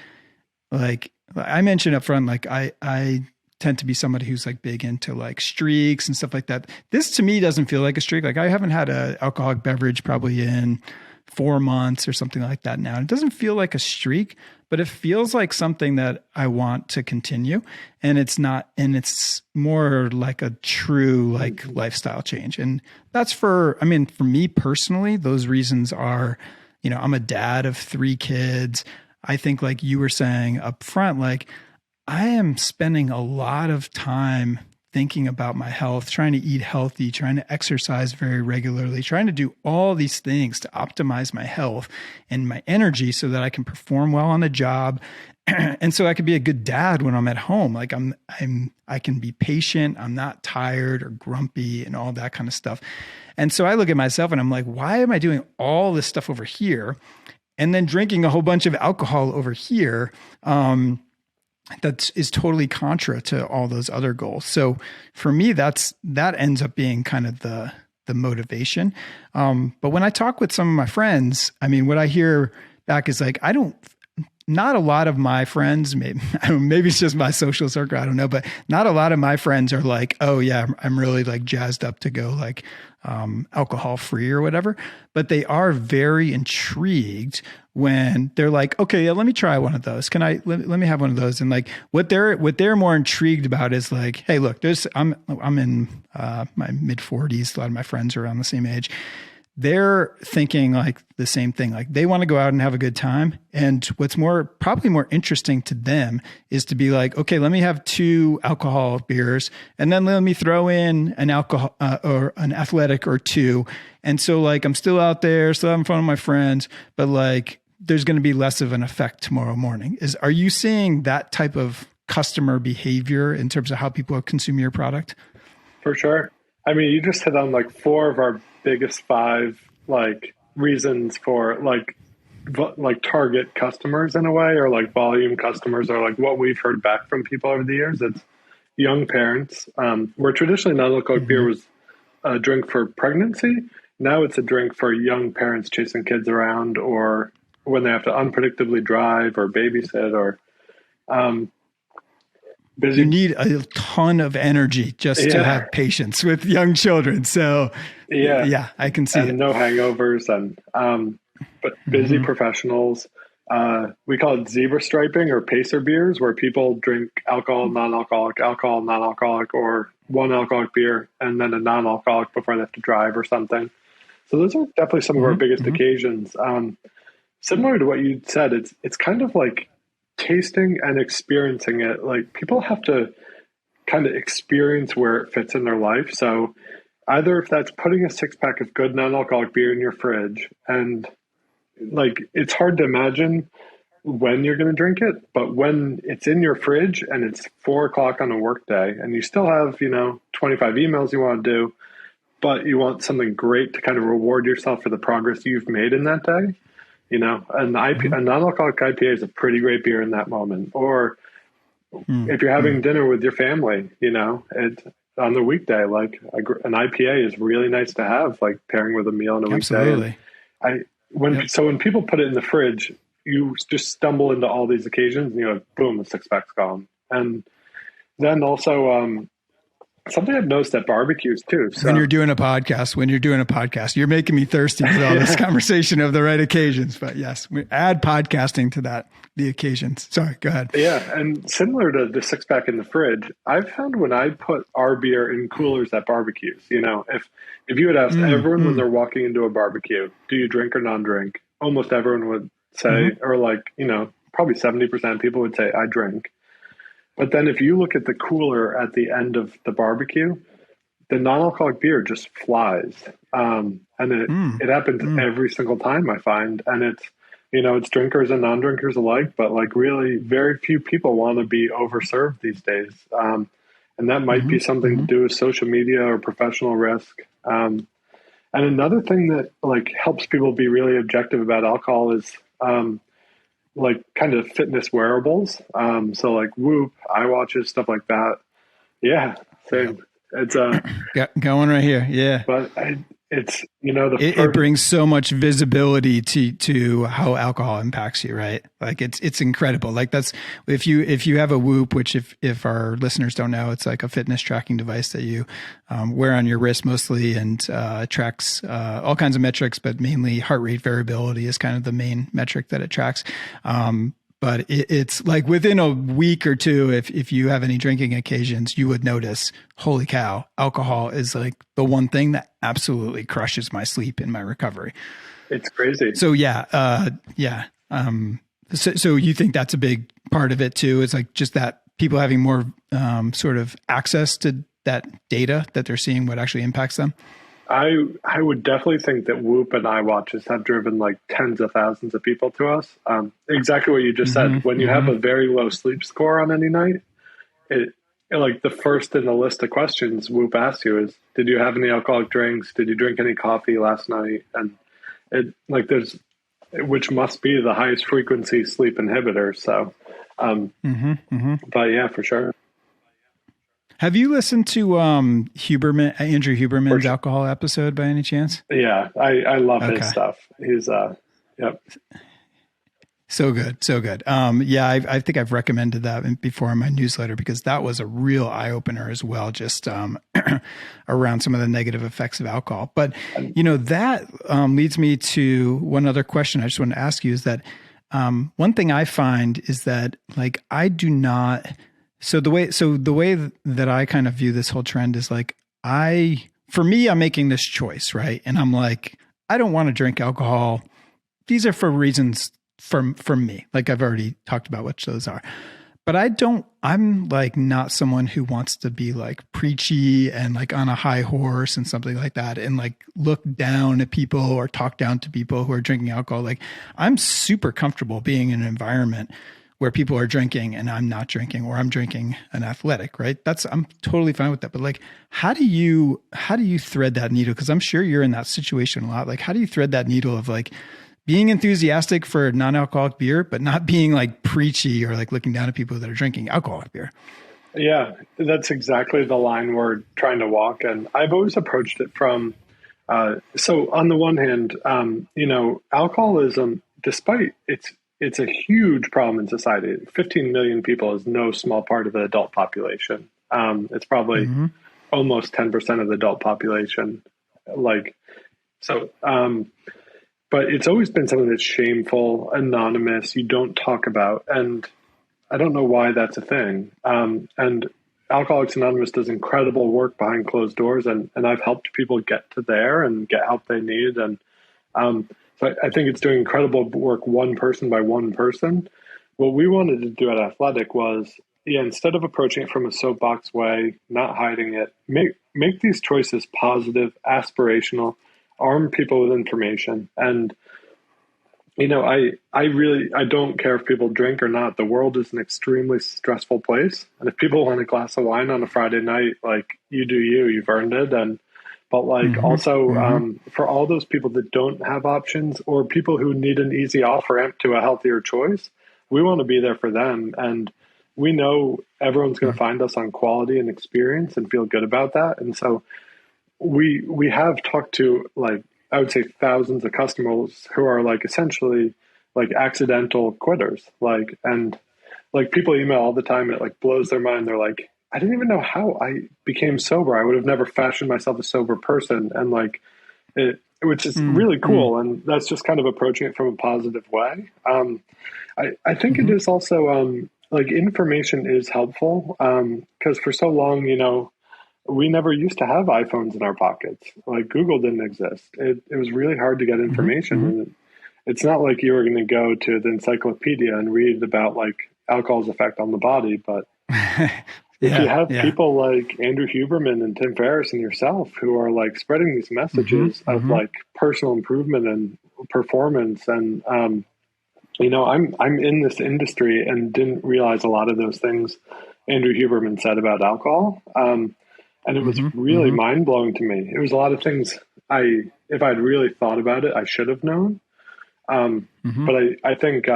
like I mentioned up front, like I tend to be somebody who's like big into like streaks and stuff like that. This to me doesn't feel like a streak. Like I haven't had an alcoholic beverage probably in 4 months or something like that now. It doesn't feel like a streak, but it feels like something that I want to continue. And it's more like a true like lifestyle change. And that's for me personally, those reasons are, I'm a dad of 3 kids. I think like you were saying up front, like I am spending a lot of time thinking about my health, trying to eat healthy, trying to exercise very regularly, trying to do all these things to optimize my health and my energy so that I can perform well on the job. And so I can be a good dad when I'm at home. Like I can be patient. I'm not tired or grumpy and all that kind of stuff. And so I look at myself and I'm like, why am I doing all this stuff over here and then drinking a whole bunch of alcohol over here? That is totally contra to all those other goals. So for me, that ends up being kind of the motivation. But when I talk with some of my friends, what I hear back is like, not a lot of my friends, maybe it's just my social circle, I don't know, but not a lot of my friends are like, oh yeah, I'm really like jazzed up to go like alcohol free or whatever. But they are very intrigued when they're like, okay, yeah, let me try one of those. Let me have one of those. And like what they're more intrigued about is like, hey, look, I'm in my mid 40s. A lot of my friends are around the same age. They're thinking like the same thing. Like they want to go out and have a good time. And what's probably more interesting to them is to be like, okay, let me have 2 alcohol beers and then let me throw in an alcohol or an athletic or 2. And so like, I'm still out there, still having fun with my friends, but like, there's going to be less of an effect tomorrow morning. Are you seeing that type of customer behavior in terms of how people consume your product? For sure. You just hit on like 4 of our biggest 5 like reasons for like target customers in a way, or like volume customers, or like what we've heard back from people over the years. It's young parents, where traditionally non-alcoholic beer was a drink for pregnancy. Now it's a drink for young parents chasing kids around, or when they have to unpredictably drive or babysit, or busy. You need a ton of energy just to have patience with young children. So yeah, I can see it. No hangovers, and but busy professionals. We call it zebra striping or pacer beers, where people drink alcohol, non-alcoholic, or one alcoholic beer and then a non-alcoholic before they have to drive or something. So those are definitely some of our biggest occasions. Similar to what you said, it's kind of like tasting and experiencing it. Like people have to kind of experience where it fits in their life. So either if that's putting a 6-pack of good non-alcoholic beer in your fridge, and like it's hard to imagine when you're going to drink it, but when it's in your fridge and it's 4:00 on a work day and you still have 25 emails you want to do, but you want something great to kind of reward yourself for the progress you've made in that day. A non-alcoholic IPA is a pretty great beer in that moment. Or if you're having dinner with your family, on the weekday, like an IPA is really nice to have, like pairing with a meal on a weekday. Absolutely. When people put it in the fridge, you just stumble into all these occasions and boom, the 6-pack's gone. And then also, something I've noticed at barbecues too. When So you're doing a podcast, you're making me thirsty with all this conversation of the right occasions. But yes, we add podcasting to that, the occasions. Sorry, go ahead. yeah, and similar to the six pack in the fridge, I've found when I put our beer in coolers at barbecues, if you had asked everyone when they're walking into a barbecue, do you drink or non-drink? Almost everyone would say, or probably 70% of people would say, I drink. But then if you look at the cooler at the end of the barbecue, the non-alcoholic beer just flies. And it happens every single time, I find. And it's drinkers and non-drinkers alike, but like really very few people want to be overserved these days. And that might be something to do with social media or professional risk. And another thing that like helps people be really objective about alcohol is like kind of fitness wearables. So like Whoop, iWatches, stuff like that. Yeah, same. It's going right here. Yeah. But it's, it brings so much visibility to how alcohol impacts you, right? Like it's incredible. Like that's, if you have a Whoop, which if our listeners don't know, it's like a fitness tracking device that you wear on your wrist mostly, and tracks all kinds of metrics, but mainly heart rate variability is kind of the main metric that it tracks. But it's like within a week or two, if you have any drinking occasions, you would notice, holy cow, alcohol is like the one thing that absolutely crushes my sleep in my recovery. It's crazy. So yeah. So you think that's a big part of it too? It's like just that people having more sort of access to that data that they're seeing what actually impacts them? I would definitely think that Whoop and iWatches have driven like tens of thousands of people to us. Exactly what you just said. When you have a very low sleep score on any night, it like the first in the list of questions Whoop asks you is, did you have any alcoholic drinks? Did you drink any coffee last night? And which must be the highest frequency sleep inhibitor. So, but yeah, for sure. Have you listened to Andrew Huberman's alcohol episode by any chance? Yeah, I love his stuff. He's yep. So good. Yeah, I think I've recommended that before in my newsletter because that was a real eye opener as well, just around some of the negative effects of alcohol. But that leads me to one other question I just want to ask you is that one thing I find is that like I do not. So the way that I kind of view this whole trend is like for me, I'm making this choice, right? And I'm like, I don't want to drink alcohol. These are for reasons from me. Like I've already talked about what those are. But I'm like not someone who wants to be like preachy and like on a high horse and something like that and like look down at people or talk down to people who are drinking alcohol. Like I'm super comfortable being in an environment where people are drinking and I'm not drinking, or I'm drinking an athletic, right? I'm totally fine with that. But like, how do you thread that needle? Cause I'm sure you're in that situation a lot. Like, how do you thread that needle of like being enthusiastic for non-alcoholic beer, but not being like preachy or like looking down at people that are drinking alcoholic beer? Yeah, that's exactly the line we're trying to walk. And I've always approached it from, so on the one hand, alcoholism, despite it's a huge problem in society. 15 million people is no small part of the adult population. It's probably almost 10% of the adult population. But it's always been something that's shameful, anonymous, you don't talk about. And I don't know why that's a thing. And Alcoholics Anonymous does incredible work behind closed doors. And I've helped people get to there and get help they need. And so I think it's doing incredible work one person by one person. What we wanted to do at Athletic was, instead of approaching it from a soapbox way, not hiding it, make these choices positive, aspirational, arm people with information. And, I don't care if people drink or not. The world is an extremely stressful place. And if people want a glass of wine on a Friday night, like you do you've earned it. But for all those people that don't have options or people who need an easy off-ramp to a healthier choice, we want to be there for them. And we know everyone's going to find us on quality and experience and feel good about that. And so we have talked to I would say thousands of customers who are essentially accidental quitters. And people email all the time. And it blows their mind. They're like, I didn't even know how I became sober. I would have never fashioned myself a sober person. And like which is really cool. And that's just kind of approaching it from a positive way. I think it is also, like information is helpful. Cause for so long, we never used to have iPhones in our pockets. Like Google didn't exist. It was really hard to get information. And it's not like you were going to go to the encyclopedia and read about like alcohol's effect on the body. But if you have people like Andrew Huberman and Tim Ferriss and yourself who are like spreading these messages of like personal improvement and performance, and I'm in this industry and didn't realize a lot of those things Andrew Huberman said about alcohol. And it was really mind blowing to me. It was a lot of things if I'd really thought about it, I should have known. But I think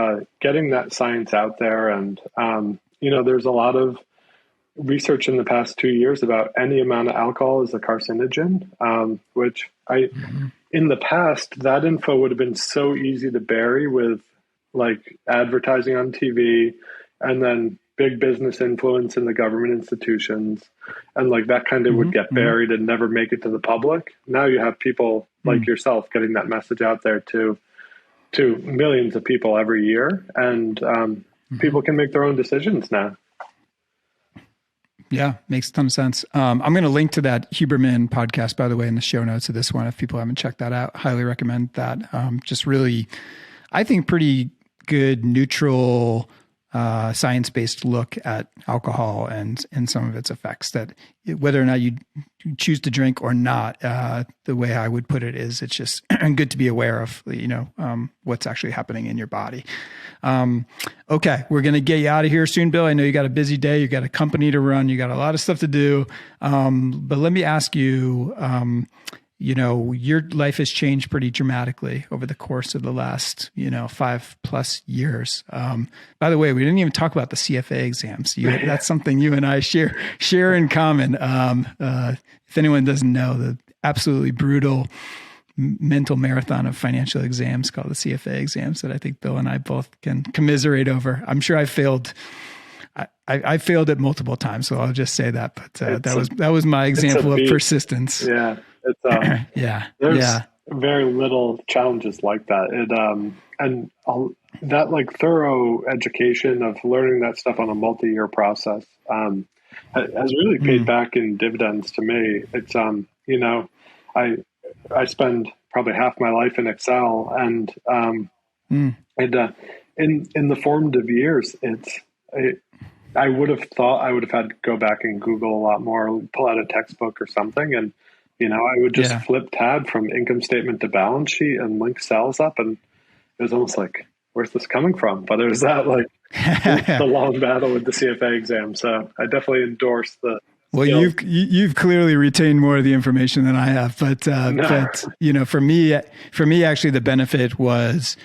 getting that science out there, and there's a lot of research in the past 2 years about any amount of alcohol is a carcinogen, which in the past, that info would have been so easy to bury with like advertising on TV and then big business influence in the government institutions. And like that kind of would get buried and never make it to the public. Now you have people like yourself getting that message out there to millions of people every year, and people can make their own decisions now. Yeah, makes a ton of sense. I'm going to link to that Huberman podcast, by the way, in the show notes of this one. If people haven't checked that out, highly recommend that. Just really, I think, pretty good, neutral, science-based look at alcohol and some of its effects, that whether or not you choose to drink or not, the way I would put it is it's just good to be aware of, what's actually happening in your body. Okay. We're going to get you out of here soon, Bill. I know you got a busy day. You got a company to run. You got a lot of stuff to do. But let me ask you, your life has changed pretty dramatically over the course of the last, 5+ years. By the way, we didn't even talk about the CFA exams. That's something you and I share in common. If anyone doesn't know, the absolutely brutal mental marathon of financial exams called the CFA exams that I think Bill and I both can commiserate over. I'm sure I failed. I failed it multiple times, so I'll just say that. But that was my example of persistence. Yeah. There's very little challenges like that. That like thorough education of learning that stuff on a multi-year process has really paid back in dividends to me. It's I spend probably half my life in Excel, and in the formative years, I would have thought I would have had to go back and Google a lot more, pull out a textbook or something, and I would just flip tab from income statement to balance sheet and link cells up. And it was almost like, where's this coming from? But it was that like the long battle with the CFA exam. So I definitely endorse the. Well, you've clearly retained more of the information than I have, but for me, actually the benefit was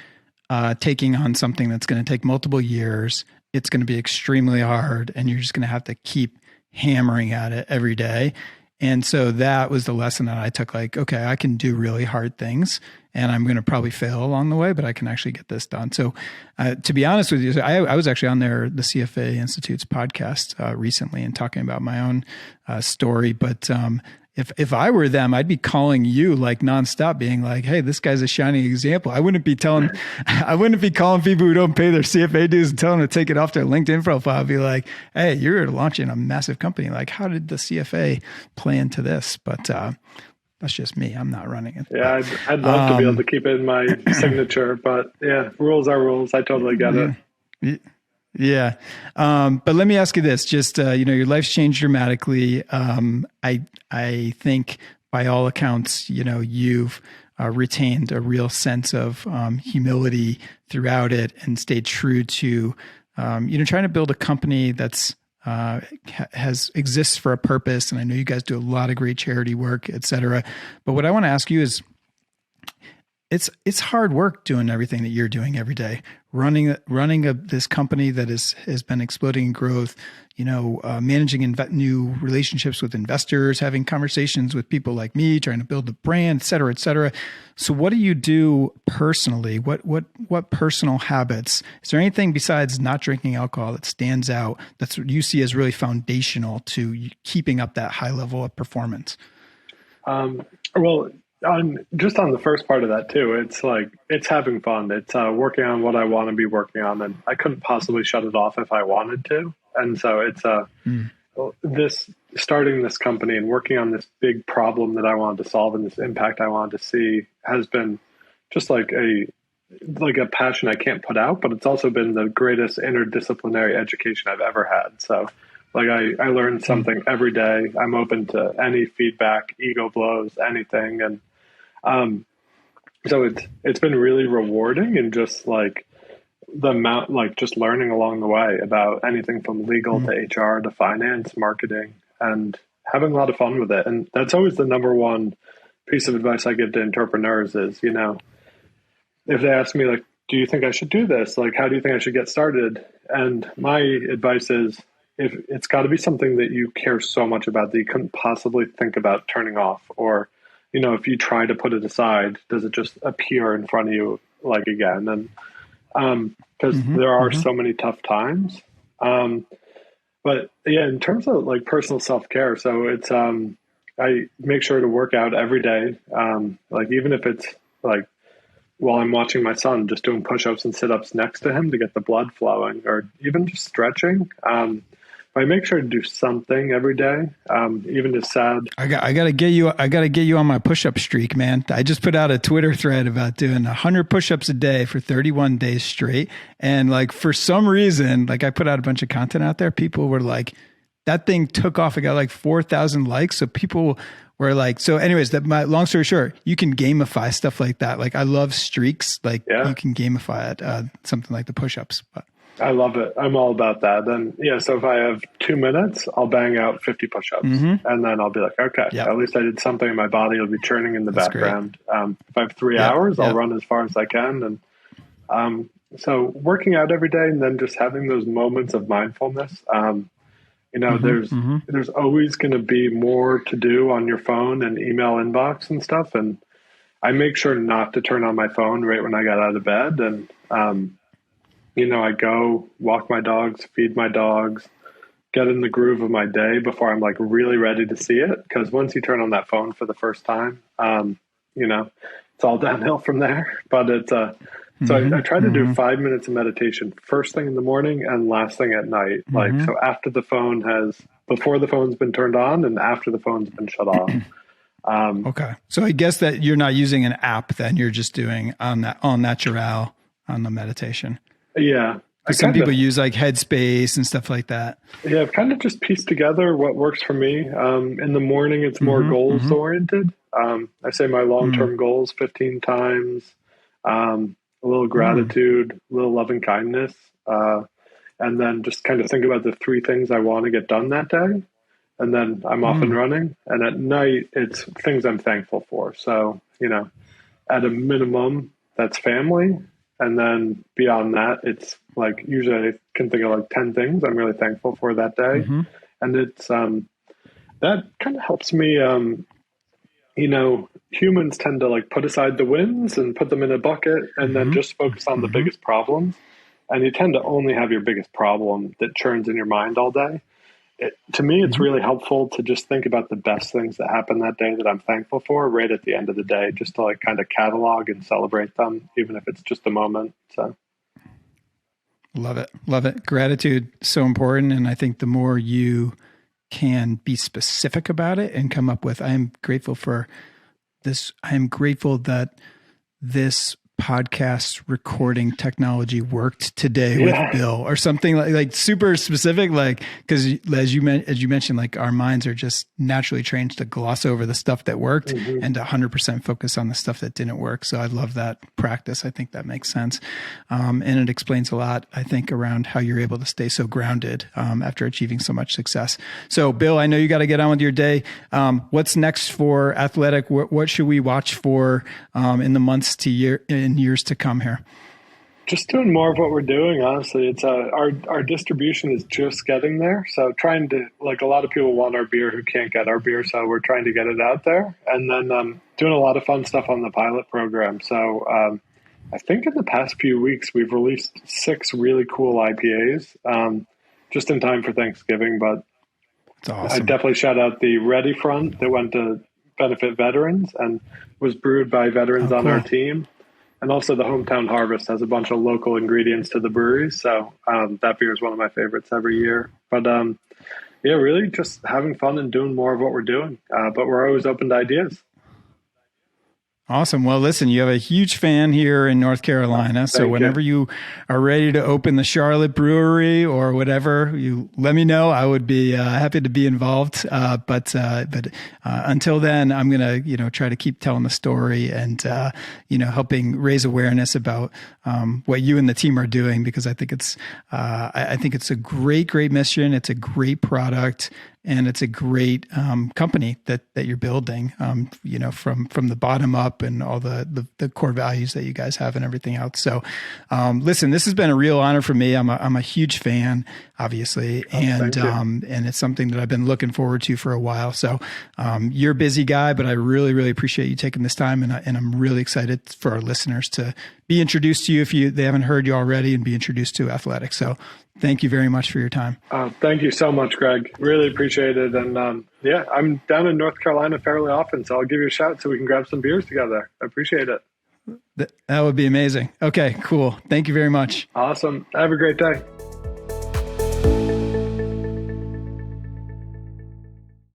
taking on something that's going to take multiple years. It's going to be extremely hard, and you're just going to have to keep hammering at it every day. And so that was the lesson that I took, like, okay, I can do really hard things and I'm going to probably fail along the way, but I can actually get this done. So to be honest with you, I was actually on the CFA Institute's podcast recently and talking about my own story. But if I were them, I'd be calling you like nonstop, being like, "Hey, this guy's a shining example." I wouldn't be calling people who don't pay their CFA dues and telling them to take it off their LinkedIn profile. I'd be like, "Hey, you're launching a massive company. Like, how did the CFA play into this?" But that's just me. I'm not running it. Yeah, I'd love to be able to keep it in my signature, but yeah, rules are rules. I totally get it. Yeah. But let me ask you this, just, your life's changed dramatically. I think by all accounts, you've retained a real sense of humility throughout it and stayed true to, trying to build a company that's exists for a purpose. And I know you guys do a lot of great charity work, et cetera. But what I want to ask you is, it's hard work doing everything that you're doing every day, running this company that has been exploding in growth, managing new relationships with investors, having conversations with people like me, trying to build a brand, et cetera, et cetera. So what do you do personally? What personal habits? Is there anything besides not drinking alcohol that stands out that's what you see as really foundational to keeping up that high level of performance? Well, on the first part of that too, it's having fun. It's working on what I want to be working on, and I couldn't possibly shut it off if I wanted to. And so it's this starting this company and working on this big problem that I wanted to solve and this impact I wanted to see has been just like a passion I can't put out, but it's also been the greatest interdisciplinary education I've ever had. So like I learned something every day. I'm open to any feedback, ego blows, anything. And so it's been really rewarding, and just like the amount, like just learning along the way about anything from legal to HR to finance, marketing, and having a lot of fun with it. And that's always the number one piece of advice I give to entrepreneurs is, if they ask me like, do you think I should do this? Like, how do you think I should get started? And my advice is, if it's got to be something that you care so much about that you couldn't possibly think about turning off, or, if you try to put it aside, does it just appear in front of you like again? And because there are so many tough times. But yeah, in terms of like personal self-care, so it's I make sure to work out every day. Like even if it's like while I'm watching my son, just doing push-ups and sit-ups next to him to get the blood flowing, or even just stretching. I make sure to do something every day, even if sad. I gotta get you on my push-up streak, man. I just put out a Twitter thread about doing 100 push-ups a day for 31 days straight. And like, for some reason, like I put out a bunch of content out there. People were like, that thing took off. It got like 4,000 likes. So people were like, so anyways, my long story short, you can gamify stuff like that. Like I love streaks. Like you can gamify it, something like the push-ups, but. I love it. I'm all about that. Then so if I have 2 minutes, I'll bang out 50 push-ups, and then I'll be like, okay, at least I did something, and my body will be churning in the background. If I have 3 hours, I'll run as far as I can. And so working out every day, and then just having those moments of mindfulness. There's always going to be more to do on your phone and email inbox and stuff. And I make sure not to turn on my phone right when I got out of bed. And, I go walk my dogs, feed my dogs, get in the groove of my day before I'm like really ready to see it. Because once you turn on that phone for the first time, it's all downhill from there. But it's so I try to do 5 minutes of meditation first thing in the morning and last thing at night. Like so before the phone's been turned on and after the phone's been shut off. Okay, so I guess that you're not using an app, then you're just doing on natural on the meditation. Yeah. Some people use like Headspace and stuff like that. Yeah, I've kind of just pieced together what works for me. In the morning, it's more goals oriented. I say my long-term goals 15 times, a little gratitude, a little loving kindness, and then just kind of think about the 3 things I want to get done that day. And then I'm off and running. And at night, it's things I'm thankful for. So, at a minimum, that's family. And then beyond that, it's like usually I can think of like 10 things I'm really thankful for that day. And it's that kind of helps me. Humans tend to like put aside the wins and put them in a bucket and then just focus on the biggest problems. And you tend to only have your biggest problem that churns in your mind all day. To me, it's really helpful to just think about the best things that happened that day that I'm thankful for right at the end of the day, just to like kind of catalog and celebrate them, even if it's just a moment. So. Love it. Love it. Gratitude is so important. And I think the more you can be specific about it and come up with, I am grateful for this. I am grateful that this podcast recording technology worked today with Bill, or something like super specific, like, because as you mentioned, like our minds are just naturally trained to gloss over the stuff that worked and 100% focus on the stuff that didn't work. So I love that practice. I think that makes sense. And it explains a lot, I think, around how you're able to stay so grounded after achieving so much success. So Bill, I know you got to get on with your day. What's next for Athletic? What should we watch for in the months to years to come here? Just doing more of what we're doing, honestly. It's our distribution is just getting there. So trying to, like, a lot of people want our beer who can't get our beer, so we're trying to get it out there. And then doing a lot of fun stuff on the pilot program. So I think in the past few weeks we've released 6 really cool IPAs, just in time for Thanksgiving. But It's awesome. I definitely shout out the Ready Front that went to benefit veterans and was brewed by veterans on our team. And also the Hometown Harvest has a bunch of local ingredients to the breweries. So that beer is one of my favorites every year. But yeah, really just having fun and doing more of what we're doing. But we're always open to ideas. Awesome. Well, listen, you have a huge fan here in North Carolina. So whenever you are ready to open the Charlotte brewery or whatever, you let me know. I would be happy to be involved. But until then, I'm going to, try to keep telling the story and, helping raise awareness about what you and the team are doing, because I think it's a great mission. It's a great product. And it's a great company that you're building, from the bottom up and all the core values that you guys have and everything else. So, listen, this has been a real honor for me. I'm a huge fan, obviously, and it's something that I've been looking forward to for a while. So, you're a busy guy, but I really, really appreciate you taking this time, and I'm really excited for our listeners to be introduced to you if they haven't heard you already, and be introduced to Athletics. So, thank you very much for your time. Thank you so much, Greg. Really appreciate it. And I'm down in North Carolina fairly often, so I'll give you a shout so we can grab some beers together. I appreciate it. That would be amazing. Okay, cool. Thank you very much. Awesome. Have a great day.